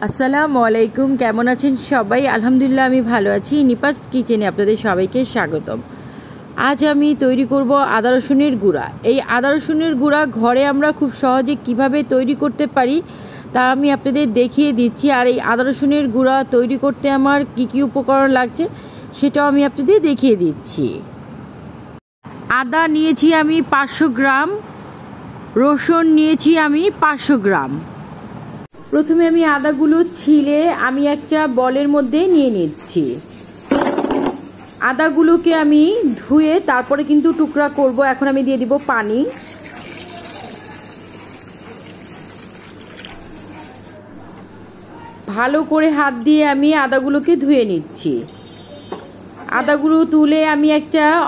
আসসালামু আলাইকুম, কেমন আছেন সবাই? আলহামদুলিল্লাহ আমি ভালো আছি। নিপাস কিচেনে আপনাদের সবাইকে স্বাগতম। আজ আমি তৈরি করব আদা রসুনের গুঁড়া। এই আদা রসুনের গুঁড়া ঘরে আমরা খুব সহজে কিভাবে তৈরি করতে পারি তা আমি আপনাদের দেখিয়ে দিচ্ছি। আর এই আদা রসুনের গুঁড়া তৈরি করতে আমার কি উপকরণ লাগছে সেটাও আমি আপনাদের দেখিয়ে দিচ্ছি। আদা নিয়েছি আমি 500 গ্রাম, রসুন নিয়েছি আমি 500 গ্রাম। প্রথমে আমি আদাগুলো ছিলে আমি একটা বলের মধ্যে নিয়ে নিচ্ছি। আদাগুলোকে আমি ধুয়ে তারপরে কিন্তু টুকরা করব। এখন আমি দিয়ে দিব পানি। ভালো করে হাত দিয়ে আমি আদাগুলোকে ধুয়ে নিচ্ছি। আদাগুলো তুলে আমি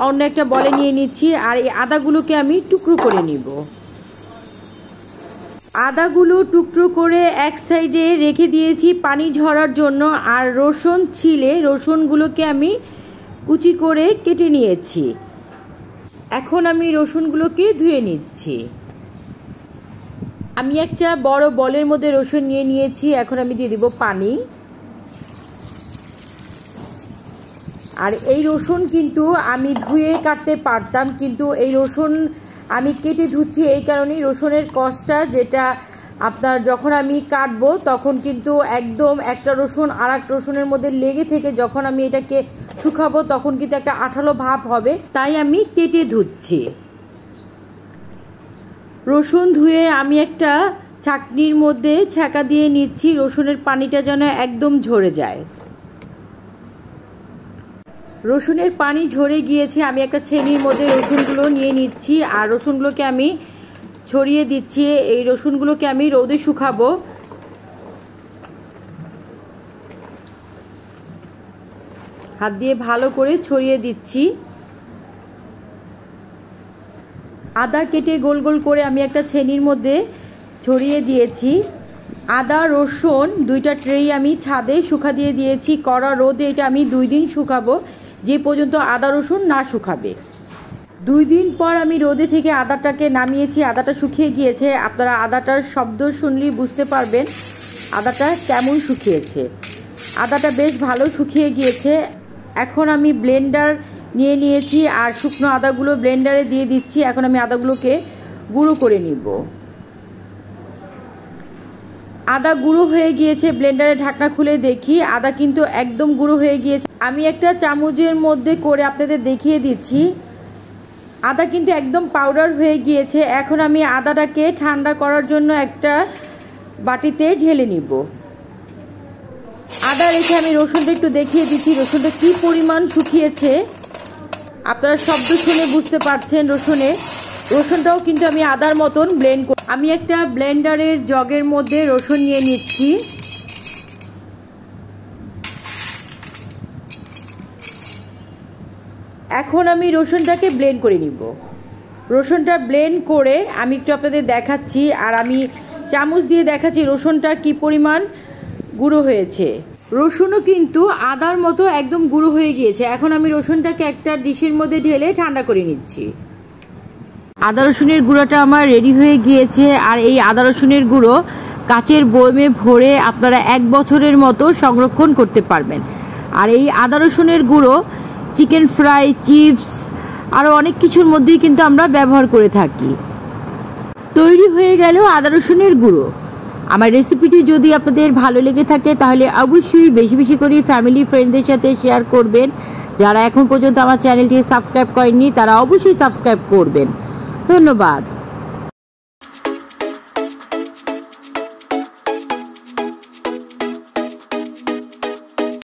অন্য একটা বলে নিয়ে নিচ্ছি। আর এই আদাগুলোকে আমি টুকরো করে নিব। আদাগুলো টুকরো করে এক সাইডে রেখে দিয়েছি পানি ঝরার জন্য। আর রসুন ছিলে রসুনগুলোকে আমি কুচি করে কেটে নিয়েছি। এখন আমি রসুনগুলোকে ধুয়ে নিচ্ছি। আমি একটা বড় বলের মধ্যে রসুন নিয়ে নিয়েছি। এখন আমি দিয়ে দিব পানি। আর এই রসুন কিন্তু আমি ধুয়ে কাটতে পারতাম, কিন্তু এই রসুন আমি কেটে ধুচ্ছি এই কারণেই রসুনের কষটা যেটা আপনার যখন আমি কাটবো তখন কিন্তু একদম একটা রসুন আর এক রসুনের মধ্যে লেগে থেকে যখন আমি এটাকে শুকাবো তখন কিন্তু একটা আঠালো ভাব হবে, তাই আমি কেটে ধুচ্ছি। রসুন ধুয়ে আমি একটা ছাঁকনির মধ্যে ছ্যাঁকা দিয়ে নিচ্ছি, রসুনের পানিটা যেন একদম ঝরে যায়। রসুনের পানি ঝরে গিয়েছে। আমি একটা ছেনির মধ্যে রসুনগুলো নিয়ে নিচ্ছি আর রসুনগুলোকে আমি ছড়িয়ে দিচ্ছি। এই রসুনগুলোকে আমি রোদে শুকাবো। হাত দিয়ে ভালো করে ছড়িয়ে দিচ্ছি। আদা কেটে গোল গোল করে আমি একটা ছেনির মধ্যে ছড়িয়ে দিয়েছি। আদা রসুন দুইটা ট্রেই আমি ছাদে শুকা দিয়ে দিয়েছি। কড়া রোদে এটা আমি 2 দিন শুকাবো, যে পর্যন্ত আদা রসুন না শুকাবে। 2 দিন পর আমি রোদে থেকে আদাটাকে নামিয়েছি। আদাটা শুকিয়ে গিয়েছে। আপনারা আদাটার শব্দ শুনলেই বুঝতে পারবেন আদাটা কেমন শুকিয়েছে। আদাটা বেশ ভালো শুকিয়ে গিয়েছে। এখন আমি ব্লেন্ডার নিয়ে নিয়েছি আর শুকনো আদাগুলো ব্লেন্ডারে দিয়ে দিচ্ছি। এখন আমি আদাগুলোকে গুঁড়ো করে নিব। আদা গুঁড়ো হয়ে গিয়েছে। ব্লেন্ডারে ঢাকনা খুলে দেখি আদা কিন্তু একদম গুঁড়ো হয়ে গিয়েছে। আমি একটা চামচের মধ্যে করে আপনাদের দেখিয়ে দিচ্ছি। আদা কিন্তু একদম পাউডার হয়ে গিয়েছে। এখন আমি আদাটাকে ঠান্ডা করার জন্য একটা বাটিতে ঢেলে নিব। আদা রেখে আমি রসুনটা একটু দেখিয়ে দিচ্ছি রসুনটা কি পরিমাণ শুকিয়েছে। আপনারা শব্দ শুনে বুঝতে পারছেন রসুনটাও কিন্তু আমি আদার মতন ব্লেন্ড করি। আমি একটা ব্লেন্ডারের জগের মধ্যে রসুন নিয়ে নিচ্ছি। এখন আমি রসুনটাকে ব্লেন্ড করে নিব। রসুনটা ব্লেন্ড করে আমি একটু আপনাদের দেখাচ্ছি আর আমি চামচ দিয়ে দেখাচ্ছি রসুনটা কি পরিমাণ গুঁড়ো হয়েছে। রসুনও কিন্তু আদার মতো একদম গুঁড়ো হয়ে গিয়েছে। এখন আমি রসুনটাকে একটা ডিশের মধ্যে ঢেলে ঠান্ডা করে নিচ্ছি। আদা রসুনের গুঁড়োটা আমার রেডি হয়ে গিয়েছে। আর এই আদা রসুনের গুঁড়ো কাচের বয়মে ভরে আপনারা 1 বছরের মতো সংরক্ষণ করতে পারবেন। আর এই আদা রসুনের গুঁড়ো চিকেন ফ্রাই, চিপস আরও অনেক কিছুর মধ্যেই কিন্তু আমরা ব্যবহার করে থাকি। তৈরি হয়ে গেল আদা রসুনের গুঁড়ো। আমার রেসিপিটি যদি আপনাদের ভালো লেগে থাকে তাহলে অবশ্যই বেশি বেশি করে ফ্যামিলি ফ্রেন্ডদের সাথে শেয়ার করবেন। যারা এখন পর্যন্ত আমার চ্যানেলটি সাবস্ক্রাইব করেননি তারা অবশ্যই সাবস্ক্রাইব করবেন। ধন্যবাদ।